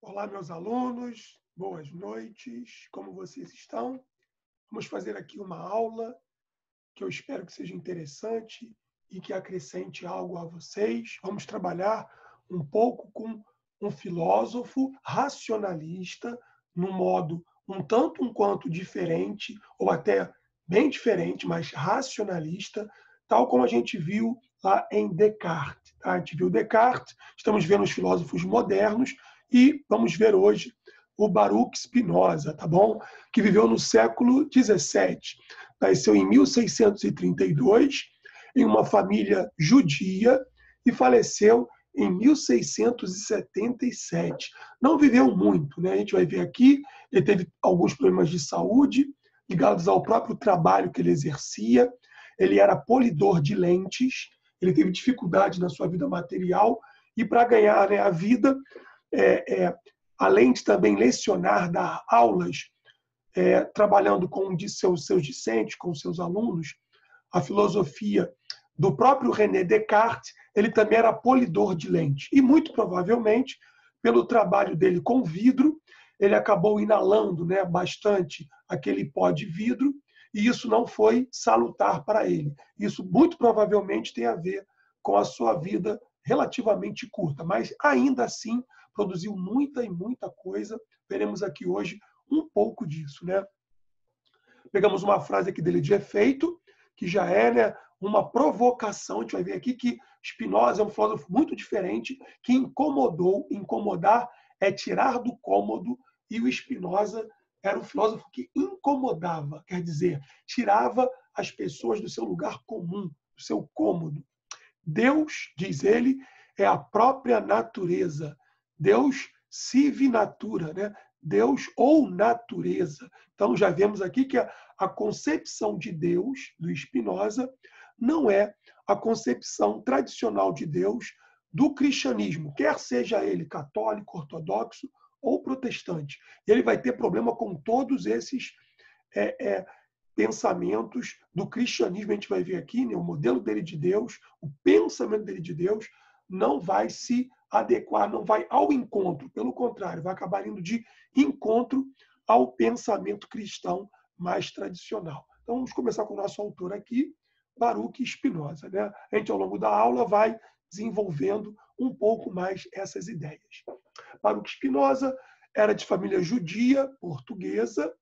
Olá, meus alunos, boas noites, como vocês estão? Vamos fazer aqui uma aula que eu espero que seja interessante e que acrescente algo a vocês. Vamos trabalhar um pouco com um filósofo racionalista, num modo um tanto um quanto diferente, ou até bem diferente, mas racionalista, tal como a gente viu lá em Descartes. Tá? A gente viu Descartes, estamos vendo os filósofos modernos e vamos ver hoje o Baruch Spinoza, tá bom? Que viveu no século XVII. Nasceu em 1632, em uma família judia, e faleceu em 1677. Não viveu muito, né? A gente vai ver aqui, ele teve alguns problemas de saúde ligados ao próprio trabalho que ele exercia. Ele era polidor de lentes, ele teve dificuldade na sua vida material, e para ganhar, né, a vida, além de também lecionar, dar aulas, trabalhando com seus discentes, com seus alunos, a filosofia do próprio René Descartes, ele também era polidor de lente. E, muito provavelmente, pelo trabalho dele com vidro, ele acabou inalando, né, bastante aquele pó de vidro, e isso não foi salutar para ele. Isso, muito provavelmente, tem a ver com a sua vida relativamente curta, mas, ainda assim, produziu muita e muita coisa. Veremos aqui hoje um pouco disso, né? Pegamos uma frase aqui dele de efeito, que já é, né, uma provocação. A gente vai ver aqui que Spinoza é um filósofo muito diferente, que incomodou. Incomodar é tirar do cômodo, e o Spinoza era um filósofo que incomodava, quer dizer, tirava as pessoas do seu lugar comum, do seu cômodo. Deus, diz ele, é a própria natureza. Deus sive natura, né? Deus ou natureza. Então, já vemos aqui que a concepção de Deus, do Spinoza, não é a concepção tradicional de Deus do cristianismo, quer seja ele católico, ortodoxo ou protestante. Ele vai ter problema com todos esses pensamentos do cristianismo. A gente vai ver aqui, né, o modelo dele de Deus, o pensamento dele de Deus, não vai se adequar, não vai ao encontro, pelo contrário, vai acabar indo de encontro ao pensamento cristão mais tradicional. Então, vamos começar com o nosso autor aqui, Baruch Spinoza, né? A gente, ao longo da aula, vai desenvolvendo um pouco mais essas ideias. Baruch Spinoza era de família judia, portuguesa.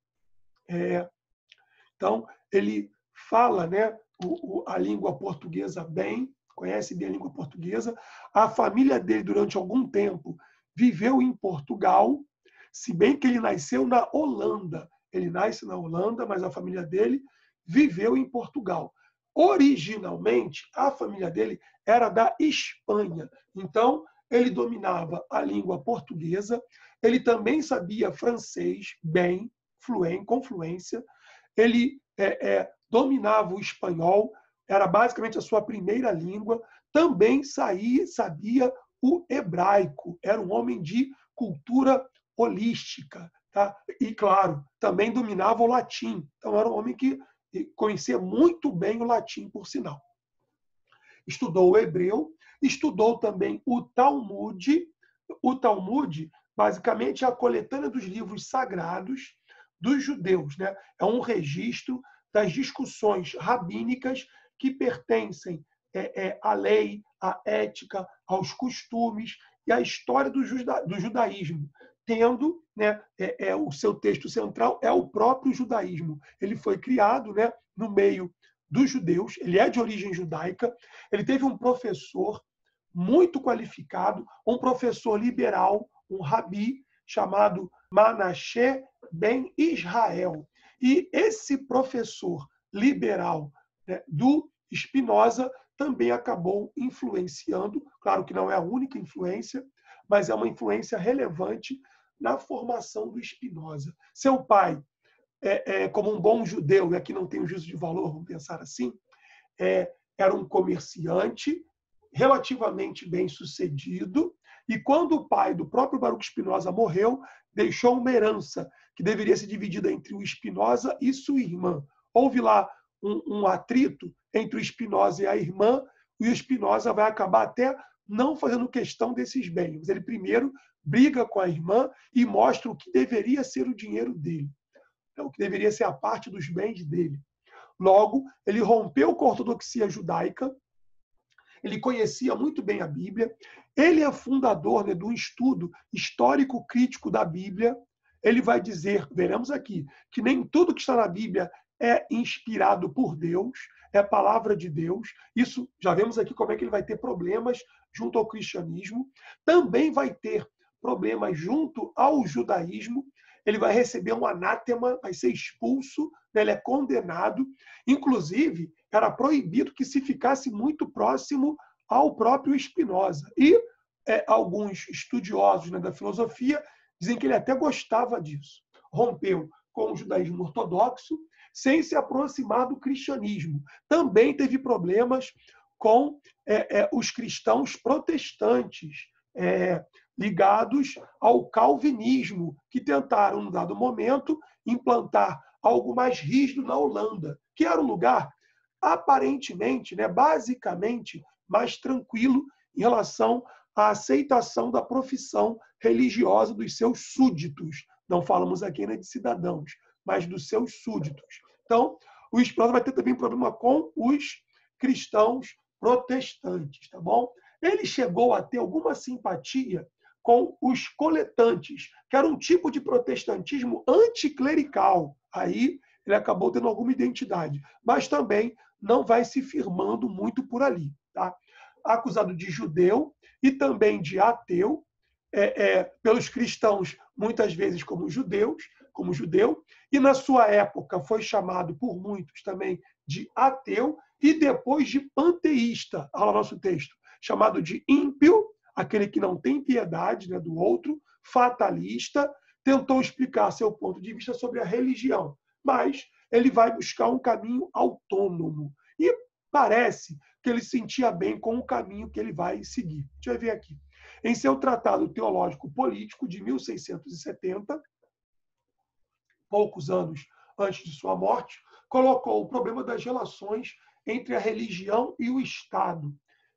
Então, ele fala, né, a língua portuguesa bem, conhece bem a língua portuguesa. A família dele, durante algum tempo, viveu em Portugal, se bem que ele nasceu na Holanda. Ele nasce na Holanda, mas a família dele viveu em Portugal. Originalmente, a família dele era da Espanha. Então, ele dominava a língua portuguesa, ele também sabia francês bem, com fluência, ele dominava o espanhol, era basicamente a sua primeira língua, também sabia o hebraico, era um homem de cultura holística, tá? E, claro, também dominava o latim, então era um homem que conhecia muito bem o latim, por sinal. Estudou o hebreu, estudou também o Talmud. O Talmud, basicamente, é a coletânea dos livros sagrados dos judeus, né? É um registro das discussões rabínicas que pertencem à lei, à ética, aos costumes e à história do judaísmo, tendo, né, o seu texto central é o próprio judaísmo. Ele foi criado, né, no meio dos judeus, ele é de origem judaica, ele teve um professor muito qualificado, um professor liberal, um rabi, chamado Manasseh ben Israel. E esse professor liberal, né, do Spinoza também acabou influenciando, claro que não é a única influência, mas é uma influência relevante na formação do Spinoza. Seu pai, como um bom judeu, e aqui não tem um juízo de valor, vamos pensar assim, era um comerciante relativamente bem sucedido, e quando o pai do próprio Baruch Spinoza morreu, deixou uma herança que deveria ser dividida entre o Spinoza e sua irmã. Houve lá um atrito entre o Spinoza e a irmã, e o Spinoza vai acabar até não fazendo questão desses bens. Ele primeiro briga com a irmã e mostra o que deveria ser o dinheiro dele, o que deveria ser a parte dos bens dele. Logo, ele rompeu com a ortodoxia judaica, ele conhecia muito bem a Bíblia, ele é fundador, né, de um estudo histórico-crítico da Bíblia. Ele vai dizer, veremos aqui, que nem tudo que está na Bíblia é inspirado por Deus, é palavra de Deus. Isso, já vemos aqui como é que ele vai ter problemas junto ao cristianismo. Também vai ter problemas junto ao judaísmo. Ele vai receber um anátema, vai ser expulso, né, ele é condenado. Inclusive, era proibido que se ficasse muito próximo ao próprio Spinoza. E alguns estudiosos, né, da filosofia dizem que ele até gostava disso. Rompeu com o judaísmo ortodoxo, sem se aproximar do cristianismo. Também teve problemas com os cristãos protestantes, ligados ao calvinismo, que tentaram, num dado momento, implantar algo mais rígido na Holanda, que era um lugar aparentemente, né, basicamente, mais tranquilo em relação à aceitação da profissão religiosa dos seus súditos. Não falamos aqui ainda de cidadãos, mas dos seus súditos. Então, o Spinoza vai ter também problema com os cristãos protestantes, tá bom? Ele chegou a ter alguma simpatia com os coletantes, que era um tipo de protestantismo anticlerical. Aí ele acabou tendo alguma identidade, mas também não vai se firmando muito por ali. Tá? Acusado de judeu e também de ateu, pelos cristãos, muitas vezes como judeu, e na sua época foi chamado por muitos também de ateu, e depois de panteísta, olha lá o nosso texto, chamado de ímpio, aquele que não tem piedade, né, do outro, fatalista, tentou explicar seu ponto de vista sobre a religião, mas ele vai buscar um caminho autônomo. E parece que ele se sentia bem com o caminho que ele vai seguir. Deixa eu ver aqui. Em seu Tratado Teológico Político, de 1670, poucos anos antes de sua morte, colocou o problema das relações entre a religião e o Estado.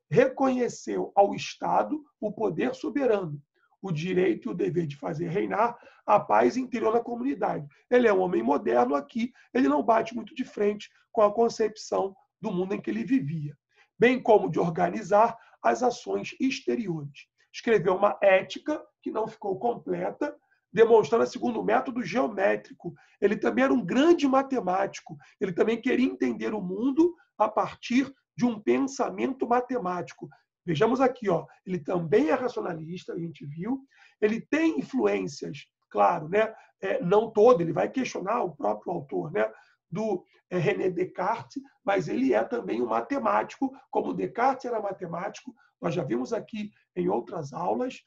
Reconheceu ao Estado o poder soberano, o direito e o dever de fazer reinar a paz interior da comunidade. Ele é um homem moderno aqui, ele não bate muito de frente com a concepção do mundo em que ele vivia, bem como de organizar as ações exteriores. Escreveu uma ética que não ficou completa, demonstrando segundo o método geométrico. Ele também era um grande matemático, ele também queria entender o mundo a partir de um pensamento matemático. Vejamos aqui, ó, ele também é racionalista, a gente viu, ele tem influências, claro, né, não todo, ele vai questionar o próprio autor, né, do René Descartes, mas ele é também um matemático, como Descartes era matemático, nós já vimos aqui em outras aulas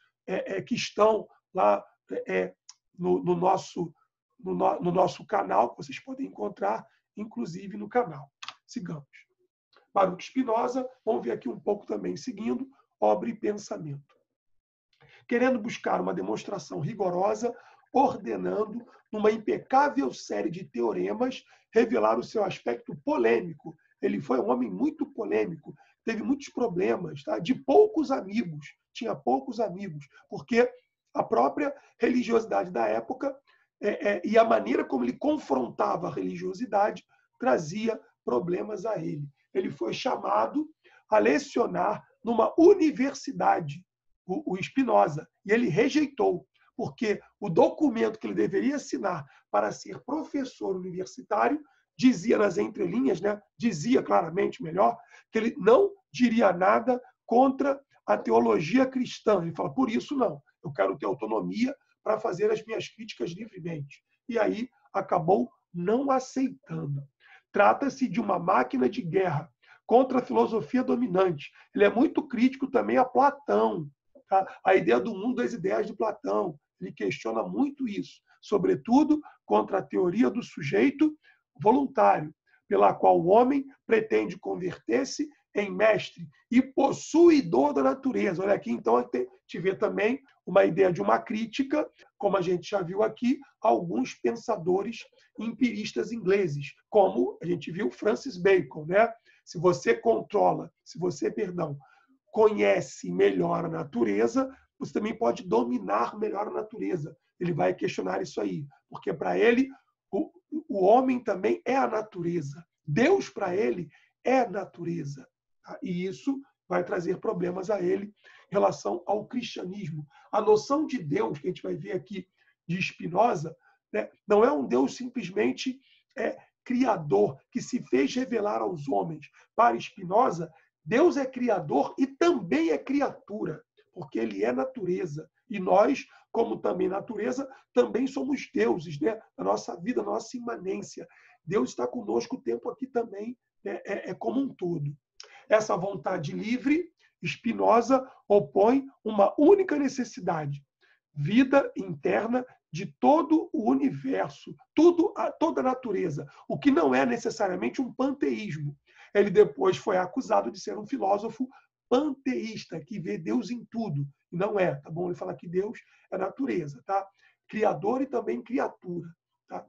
que estão lá no nosso canal, que vocês podem encontrar, inclusive no canal. Sigamos. Baruch Spinoza, vamos ver aqui um pouco também, seguindo, obra e pensamento. Querendo buscar uma demonstração rigorosa, ordenando, numa impecável série de teoremas, revelar o seu aspecto polêmico. Ele foi um homem muito polêmico, teve muitos problemas, tá? De poucos amigos, tinha poucos amigos, porque a própria religiosidade da época e a maneira como ele confrontava a religiosidade trazia problemas a ele. Ele foi chamado a lecionar numa universidade, o Spinoza, e ele rejeitou, porque o documento que ele deveria assinar para ser professor universitário dizia nas entrelinhas, né, dizia claramente, melhor, que ele não diria nada contra a teologia cristã. Ele fala, por isso não, eu quero ter autonomia para fazer as minhas críticas livremente. E aí acabou não aceitando. Trata-se de uma máquina de guerra contra a filosofia dominante. Ele é muito crítico também a Platão, tá? A ideia do mundo das ideias de Platão. Ele questiona muito isso, sobretudo contra a teoria do sujeito voluntário, pela qual o homem pretende converter-se em mestre e possuidor da natureza. Olha aqui, então, a gente vê também uma ideia de uma crítica, como a gente já viu aqui, a alguns pensadores empiristas ingleses, como a gente viu Francis Bacon, né? Se você conhece melhor a natureza, você também pode dominar melhor a natureza. Ele vai questionar isso aí, porque para ele, o homem também é a natureza. Deus, para ele, é a natureza. Tá? E isso vai trazer problemas a ele em relação ao cristianismo. A noção de Deus, que a gente vai ver aqui de Spinoza, né, não é um Deus simplesmente criador, que se fez revelar aos homens. Para Spinoza, Deus é criador e também é criatura, porque ele é natureza. E nós, como também natureza, também somos deuses, né? Na nossa vida, na nossa imanência. Deus está conosco o tempo aqui também, como um todo. Essa vontade livre, Spinoza opõe uma única necessidade: vida interna de todo o universo, toda a natureza, o que não é necessariamente um panteísmo. Ele depois foi acusado de ser um filósofo panteísta, que vê Deus em tudo. E não é, tá bom? Ele fala que Deus é natureza, tá? Criador e também criatura, tá?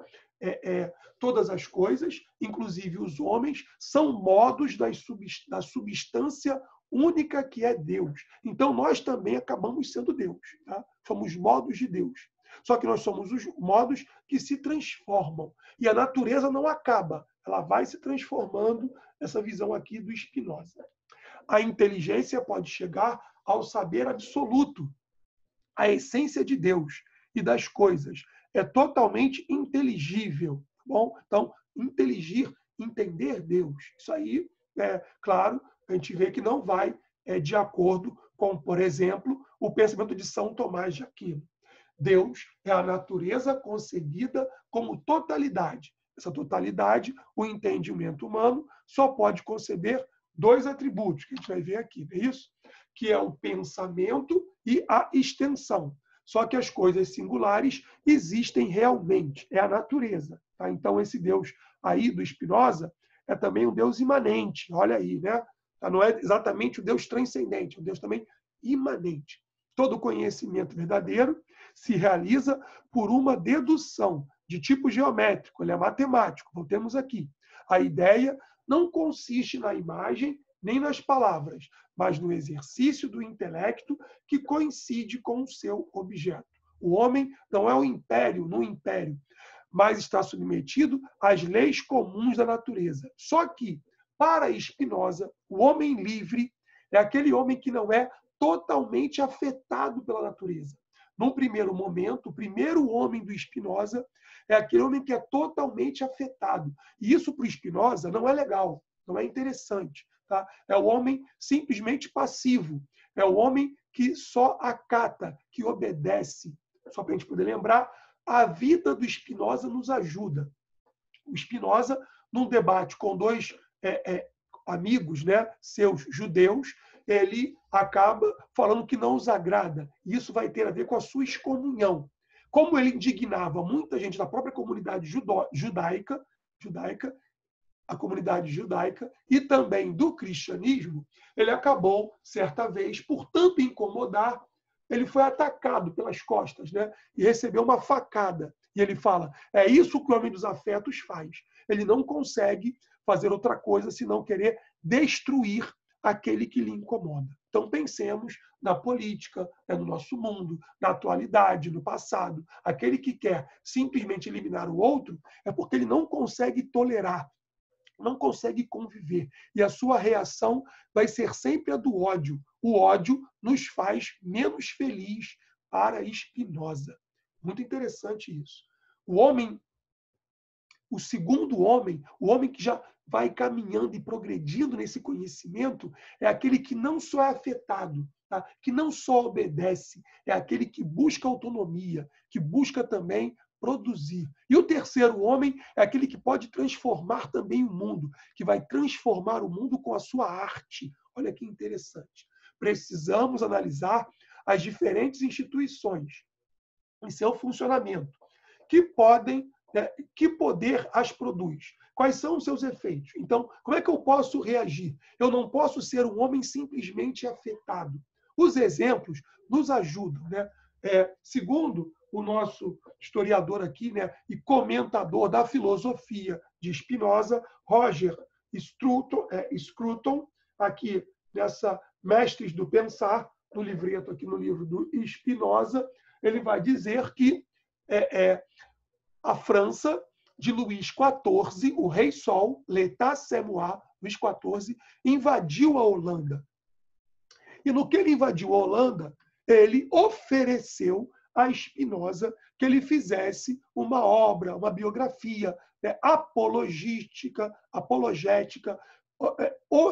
Todas as coisas, inclusive os homens, são modos da substância única que é Deus. Então, nós também acabamos sendo Deus. Tá? Somos modos de Deus. Só que nós somos os modos que se transformam. E a natureza não acaba. Ela vai se transformando, essa visão aqui do Spinoza. A inteligência pode chegar ao saber absoluto, a essência de Deus e das coisas. É totalmente inteligível. Bom, então, inteligir, entender Deus. Isso aí, claro, a gente vê que não vai de acordo com, por exemplo, o pensamento de São Tomás de Aquino. Deus é a natureza concebida como totalidade. Essa totalidade, o entendimento humano, só pode conceber dois atributos, que a gente vai ver aqui, não é isso? Que é o pensamento e a extensão. Só que as coisas singulares existem realmente, é a natureza. Tá? Então, esse Deus aí do Spinoza é também um Deus imanente, olha aí, né? Não é exatamente o Deus transcendente, é um Deus também imanente. Todo conhecimento verdadeiro se realiza por uma dedução de tipo geométrico, ele é matemático, voltemos aqui. A ideia não consiste na imagem nem nas palavras, mas no exercício do intelecto que coincide com o seu objeto. O homem não é o império no império, mas está submetido às leis comuns da natureza. Só que, para Spinoza, o homem livre é aquele homem que não é totalmente afetado pela natureza. Num primeiro momento, o primeiro homem do Spinoza é aquele homem que é totalmente afetado. E isso, para o Spinoza, não é legal, não é interessante. Tá? É o homem simplesmente passivo. É o homem que só acata, que obedece. Só para a gente poder lembrar, a vida do Spinoza nos ajuda. O Spinoza, num debate com dois amigos, né, seus judeus, ele acaba falando que não os agrada. E isso vai ter a ver com a sua excomunhão. Como ele indignava muita gente da própria comunidade judaica, a comunidade judaica, e também do cristianismo, ele acabou, certa vez, por tanto incomodar, ele foi atacado pelas costas, né? E recebeu uma facada. E ele fala, é isso que o homem dos afetos faz. Ele não consegue fazer outra coisa senão querer destruir aquele que lhe incomoda. Então, pensemos na política, no nosso mundo, na atualidade, no passado. Aquele que quer simplesmente eliminar o outro é porque ele não consegue tolerar, não consegue conviver. E a sua reação vai ser sempre a do ódio. O ódio nos faz menos feliz para Spinoza. Muito interessante isso. O segundo homem, o homem que já vai caminhando e progredindo nesse conhecimento, é aquele que não só é afetado, tá? Que não só obedece, é aquele que busca autonomia, que busca também produzir. E o terceiro homem é aquele que pode transformar também o mundo, que vai transformar o mundo com a sua arte. Olha que interessante. Precisamos analisar as diferentes instituições em seu funcionamento, que poder as produz? Quais são os seus efeitos? Então, como é que eu posso reagir? Eu não posso ser um homem simplesmente afetado. Os exemplos nos ajudam, né? Segundo o nosso historiador aqui, né, e comentador da filosofia de Spinoza, Roger Scruton, aqui nessa Mestres do Pensar, no livreto, aqui no livro do Spinoza, ele vai dizer que a França de Luís XIV, o Rei Sol, l'État c'est moi, Luís XIV, invadiu a Holanda. E no que ele invadiu a Holanda, ele ofereceu a Spinoza que ele fizesse uma obra, uma biografia, né, apologética,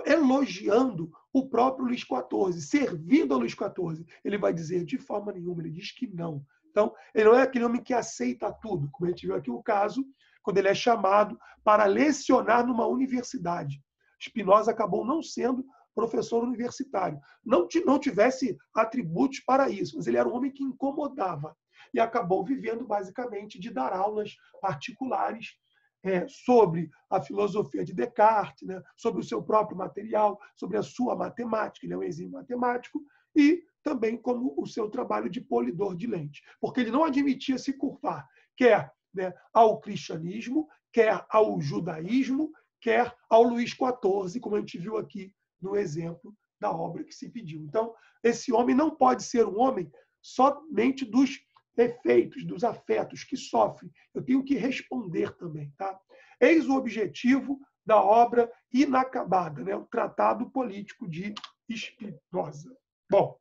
elogiando o próprio Luís XIV, servindo a Luís XIV. Ele vai dizer de forma nenhuma, ele diz que não. Então, ele não é aquele homem que aceita tudo, como a gente viu aqui o caso, quando ele é chamado para lecionar numa universidade. Spinoza acabou não sendo professor universitário. Não tivesse atributos para isso, mas ele era um homem que incomodava e acabou vivendo basicamente de dar aulas particulares sobre a filosofia de Descartes, né, sobre o seu próprio material, sobre a sua matemática, ele é um exímio matemático, e também como o seu trabalho de polidor de lente, porque ele não admitia se curvar, quer, né, ao cristianismo, quer ao judaísmo, quer ao Luís XIV, como a gente viu aqui no exemplo da obra que se pediu. Então, esse homem não pode ser um homem somente dos efeitos, dos afetos que sofre. Eu tenho que responder também. Tá? Eis o objetivo da obra inacabada, né? O Tratado Político de Spinoza. Bom,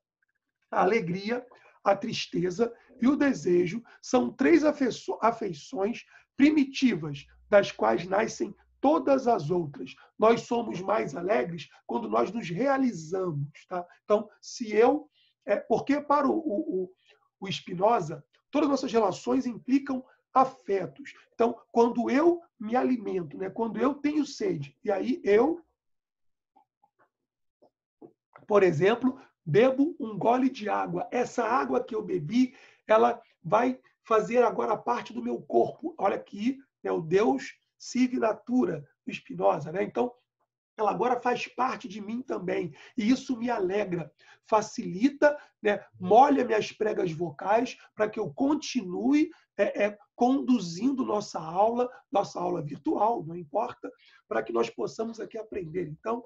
a alegria, a tristeza e o desejo são três afeições primitivas, das quais nascem todas as outras. Nós somos mais alegres quando nós nos realizamos. Tá? Então, se eu... porque para o Spinoza, todas as nossas relações implicam afetos. Então, quando eu me alimento, né? Quando eu tenho sede, e aí eu, por exemplo, bebo um gole de água. Essa água que eu bebi, ela vai fazer agora parte do meu corpo. Olha aqui, né, o Deus sive natura do Spinoza. Né? Então, ela agora faz parte de mim também. E isso me alegra, facilita, né, molha minhas pregas vocais para que eu continue conduzindo nossa aula virtual, não importa, para que nós possamos aqui aprender. Então,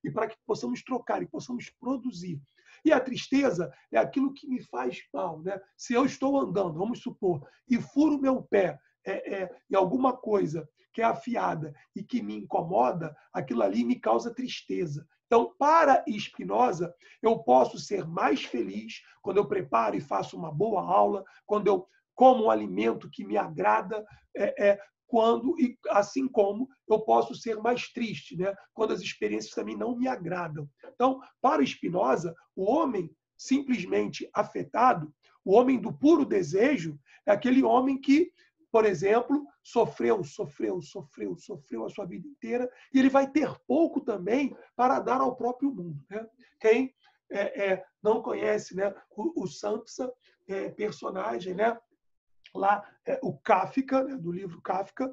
e para que possamos trocar e possamos produzir. E a tristeza é aquilo que me faz mal. Né? Se eu estou andando, vamos supor, e furo meu pé em alguma coisa que é afiada e que me incomoda, aquilo ali me causa tristeza. Então, para Spinoza, eu posso ser mais feliz quando eu preparo e faço uma boa aula, quando eu como um alimento que me agrada, e assim como eu posso ser mais triste, né? Quando as experiências também não me agradam. Então, para Spinoza, o homem simplesmente afetado, o homem do puro desejo, é aquele homem que, por exemplo, sofreu a sua vida inteira, e ele vai ter pouco também para dar ao próprio mundo. Né? Quem não conhece, né, o Sampsa, personagem, né, lá, o Kafka, né, do livro Kafka,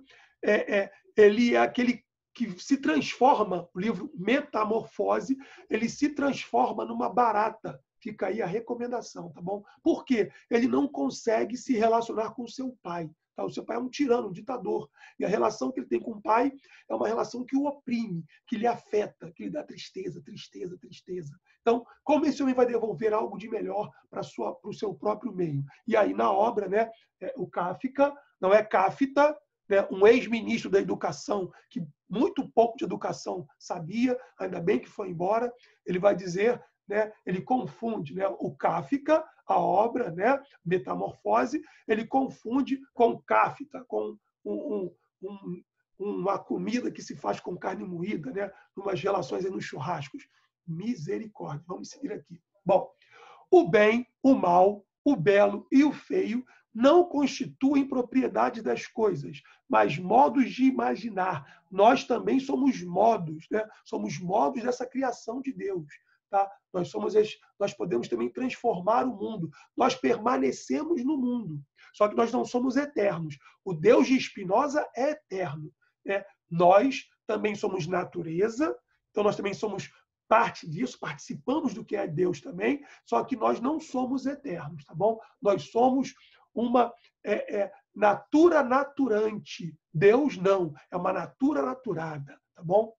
ele é aquele que se transforma, o livro Metamorfose, ele se transforma numa barata. Fica aí a recomendação, tá bom? Por quê? Ele não consegue se relacionar com o seu pai. Tá? O seu pai é um tirano, um ditador. E a relação que ele tem com o pai é uma relação que o oprime, que lhe afeta, que lhe dá tristeza. Então, como esse homem vai devolver algo de melhor para o seu próprio meio? E aí, na obra, né, o Kafka, não é Kafta, né, um ex-ministro da educação, que muito pouco de educação sabia, ainda bem que foi embora, ele vai dizer, né, ele confunde, né, o Kafka, a obra, né, Metamorfose, ele confunde com Kafta, com uma comida que se faz com carne moída, né, umas relações aí nos churrascos. Misericórdia. Vamos seguir aqui. Bom, o bem, o mal, o belo e o feio não constituem propriedade das coisas, mas modos de imaginar. Nós também somos modos, né? Somos modos dessa criação de Deus. Tá? Nós podemos também transformar o mundo. Nós permanecemos no mundo, só que nós não somos eternos. O Deus de Spinoza é eterno. Né? Nós também somos natureza, então nós também somos parte disso, participamos do que é Deus também, só que nós não somos eternos, tá bom? Nós somos uma natura naturante. Deus não, é uma natura naturada, tá bom?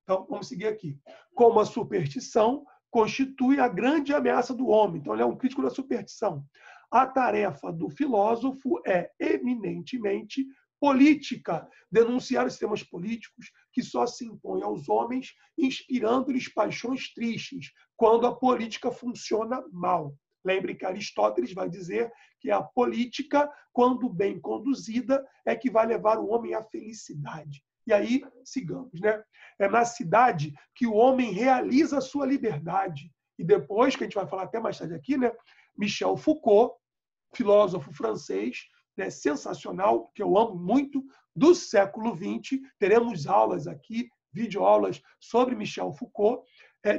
Então, vamos seguir aqui. Como a superstição, constitui a grande ameaça do homem. Então, ele é um crítico da superstição. A tarefa do filósofo é eminentemente política, denunciar os sistemas políticos que só se impõem aos homens, inspirando-lhes paixões tristes, quando a política funciona mal. Lembre que Aristóteles vai dizer que a política, quando bem conduzida, é que vai levar o homem à felicidade. E aí, sigamos, né? É na cidade que o homem realiza a sua liberdade. E depois, que a gente vai falar até mais tarde aqui, né? Michel Foucault, filósofo francês, né, sensacional, que eu amo muito, do século XX. Teremos aulas aqui, videoaulas sobre Michel Foucault.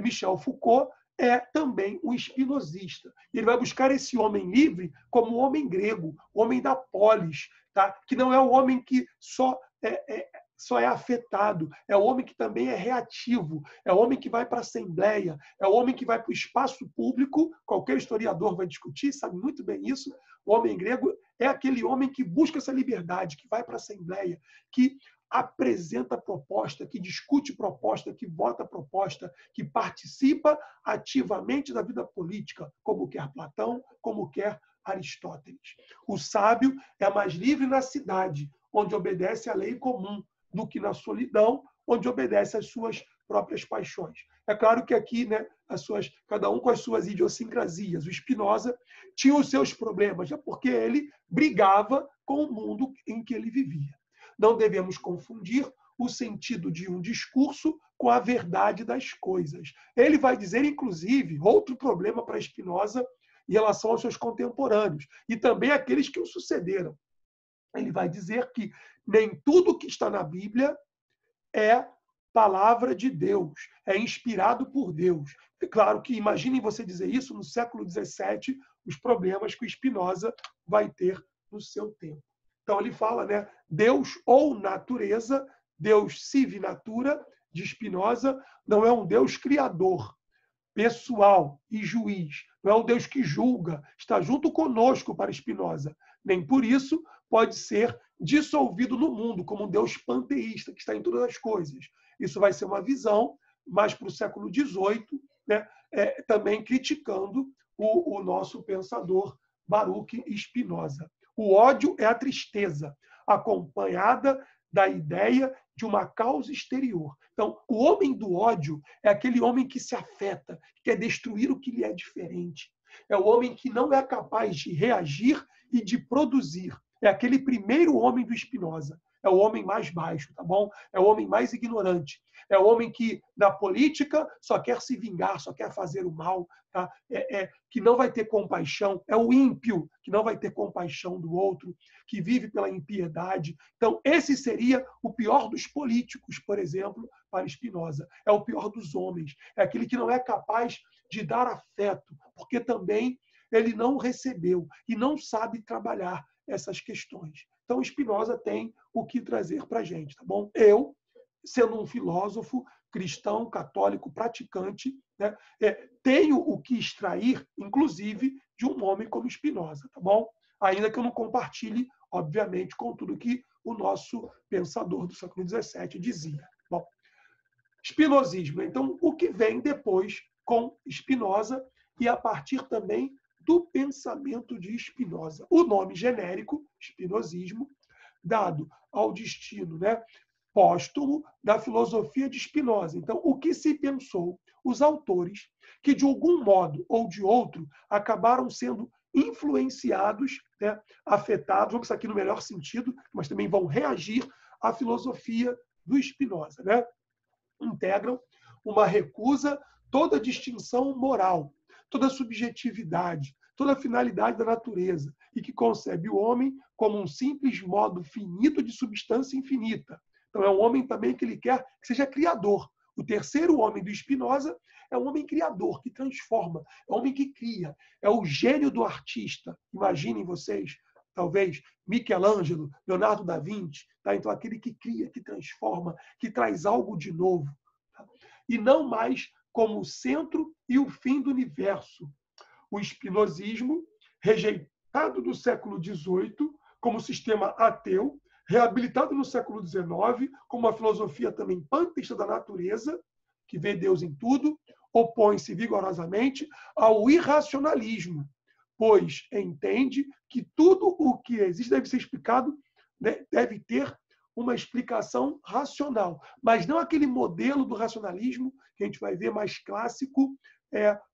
Michel Foucault é também um espinosista. Ele vai buscar esse homem livre como o homem grego, o homem da polis, tá? Que não é o homem que só é afetado, é o homem que também é reativo, é o homem que vai para a assembleia, é o homem que vai para o espaço público. Qualquer historiador vai discutir, sabe muito bem isso. O homem grego é aquele homem que busca essa liberdade, que vai para a assembleia, que apresenta proposta, que discute proposta, que vota proposta, que participa ativamente da vida política, como quer Platão, como quer Aristóteles. O sábio é mais livre na cidade, onde obedece à lei comum, do que na solidão, onde obedece às suas próprias paixões. É claro que aqui, né, cada um com as suas idiosincrasias. O Spinoza tinha os seus problemas, porque ele brigava com o mundo em que ele vivia. Não devemos confundir o sentido de um discurso com a verdade das coisas. Ele vai dizer, inclusive, outro problema para Spinoza em relação aos seus contemporâneos, e também aqueles que o sucederam. Ele vai dizer que nem tudo que está na Bíblia é palavra de Deus, é inspirado por Deus. É claro que, imaginem você dizer isso no século XVII, os problemas que o Spinoza vai ter no seu tempo. Então, ele fala, né, Deus ou natureza, Deus sive natura, de Spinoza, não é um Deus criador, pessoal e juiz, não é um Deus que julga, está junto conosco para Spinoza. Nem por isso pode ser dissolvido no mundo como um Deus panteísta, que está em todas as coisas. Isso vai ser uma visão mais para o século XVIII, né? Também criticando o nosso pensador Baruch Spinoza. O ódio é a tristeza, acompanhada da ideia de uma causa exterior. Então, o homem do ódio é aquele homem que se afeta, que quer destruir o que lhe é diferente. É o homem que não é capaz de reagir e de produzir. É aquele primeiro homem do Spinoza. É o homem mais baixo, tá bom? É o homem mais ignorante. É o homem que, na política, só quer se vingar, só quer fazer o mal, tá? Que não vai ter compaixão. É o ímpio, que não vai ter compaixão do outro, que vive pela impiedade. Então, esse seria o pior dos políticos, por exemplo, para Spinoza. É o pior dos homens. É aquele que não é capaz de dar afeto, porque também ele não recebeu e não sabe trabalhar essas questões. Então, Spinoza tem o que trazer para a gente, tá bom? Eu, sendo um filósofo cristão, católico, praticante, né, tenho o que extrair, inclusive, de um homem como Spinoza, tá bom? Ainda que eu não compartilhe, obviamente, com tudo que o nosso pensador do século XVII dizia. Bom, espinosismo. Então, o que vem depois com Spinoza e a partir também do pensamento de Spinoza. O nome genérico, espinosismo, dado ao destino, né, póstumo da filosofia de Spinoza. Então, o que se pensou? Os autores que, de algum modo ou de outro, acabaram sendo influenciados, né, afetados, vamos aqui no melhor sentido, mas também vão reagir à filosofia do Spinoza, né? Integram uma recusa toda distinção moral, toda subjetividade, toda finalidade da natureza, e que concebe o homem como um simples modo finito de substância infinita. Então, é um homem também que ele quer que seja criador. O terceiro homem do Spinoza é um homem criador, que transforma, é um homem que cria, é o gênio do artista. Imaginem vocês, talvez, Michelangelo, Leonardo da Vinci, tá? Então, aquele que cria, que transforma, que traz algo de novo. Tá? E não mais como o centro e o fim do universo. O espinosismo, rejeitado do século XVIII como sistema ateu, reabilitado no século XIX como uma filosofia também panteísta da natureza, que vê Deus em tudo, opõe-se vigorosamente ao irracionalismo, pois entende que tudo o que existe deve ser explicado, deve ter uma explicação racional, mas não aquele modelo do racionalismo que a gente vai ver mais clássico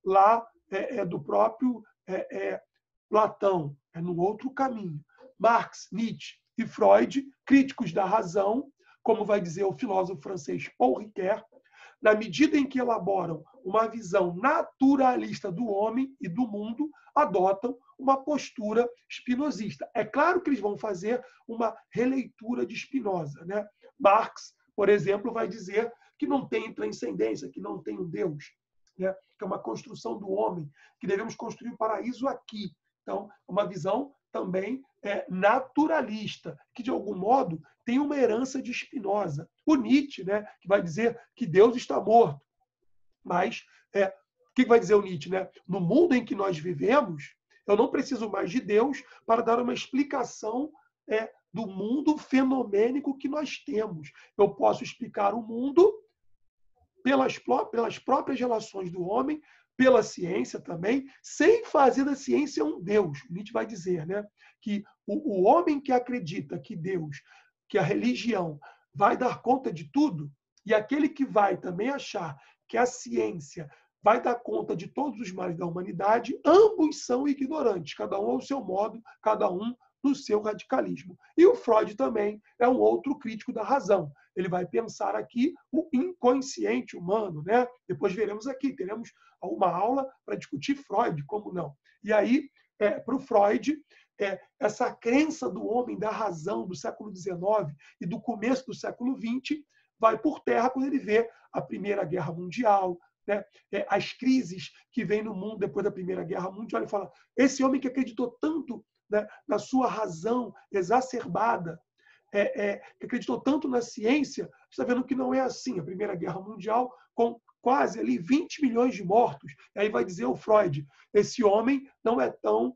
lá do próprio Platão, no outro caminho. Marx, Nietzsche e Freud, críticos da razão, como vai dizer o filósofo francês Paul Ricoeur, na medida em que elaboram uma visão naturalista do homem e do mundo, adotam uma postura spinozista. É claro que eles vão fazer uma releitura de Spinoza, né? Marx, por exemplo, vai dizer que não tem transcendência, que não tem um Deus, né? Que é uma construção do homem, que devemos construir o paraíso aqui. Então, uma visão também naturalista, que, de algum modo, tem uma herança de Spinoza. O Nietzsche, né, que vai dizer que Deus está morto. Mas, o que vai dizer o Nietzsche? Né? No mundo em que nós vivemos, eu não preciso mais de Deus para dar uma explicação do mundo fenomênico que nós temos. Eu posso explicar o mundo pelas próprias relações do homem, pela ciência também, sem fazer da ciência um Deus. Nietzsche vai dizer, né, que o homem que acredita que Deus, que a religião vai dar conta de tudo, e aquele que vai também achar que a ciência vai dar conta de todos os males da humanidade, ambos são ignorantes, cada um ao seu modo, cada um no seu radicalismo. E o Freud também é um outro crítico da razão. Ele vai pensar aqui o inconsciente humano, né? Depois veremos aqui, teremos uma aula para discutir Freud, como não. E aí, para o Freud, essa crença do homem da razão do século XIX e do começo do século XX vai por terra quando ele vê a Primeira Guerra Mundial, né? As crises que vêm no mundo depois da Primeira Guerra Mundial. Ele fala, esse homem que acreditou tanto, né, na sua razão exacerbada, que acreditou tanto na ciência, está vendo que não é assim. A Primeira Guerra Mundial, com quase ali 20 milhões de mortos. E aí vai dizer o Freud, esse homem não é tão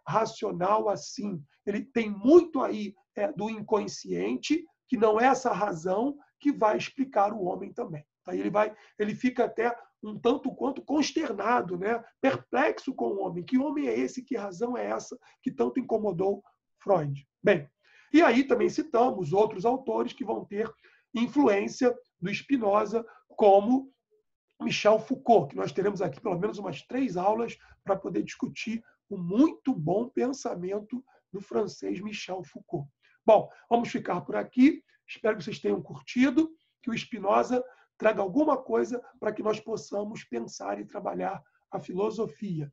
racional assim. Ele tem muito aí do inconsciente, que não é essa razão que vai explicar o homem também. Aí ele fica até um tanto quanto consternado, né? Perplexo com o homem. Que homem é esse? Que razão é essa que tanto incomodou Freud? Bem, e aí também citamos outros autores que vão ter influência do Spinoza, como Michel Foucault, que nós teremos aqui pelo menos umas 3 aulas para poder discutir o muito bom pensamento do francês Michel Foucault. Bom, vamos ficar por aqui. Espero que vocês tenham curtido, que o Spinoza traga alguma coisa para que nós possamos pensar e trabalhar a filosofia.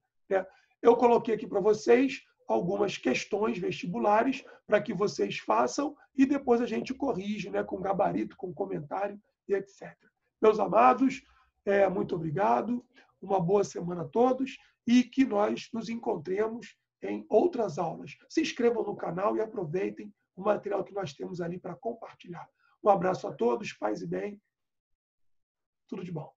Eu coloquei aqui para vocês algumas questões vestibulares para que vocês façam e depois a gente corrige, né, com gabarito, com comentário e etc. Meus amados, muito obrigado, uma boa semana a todos e que nós nos encontremos em outras aulas. Se inscrevam no canal e aproveitem o material que nós temos ali para compartilhar. Um abraço a todos, paz e bem, tudo de bom.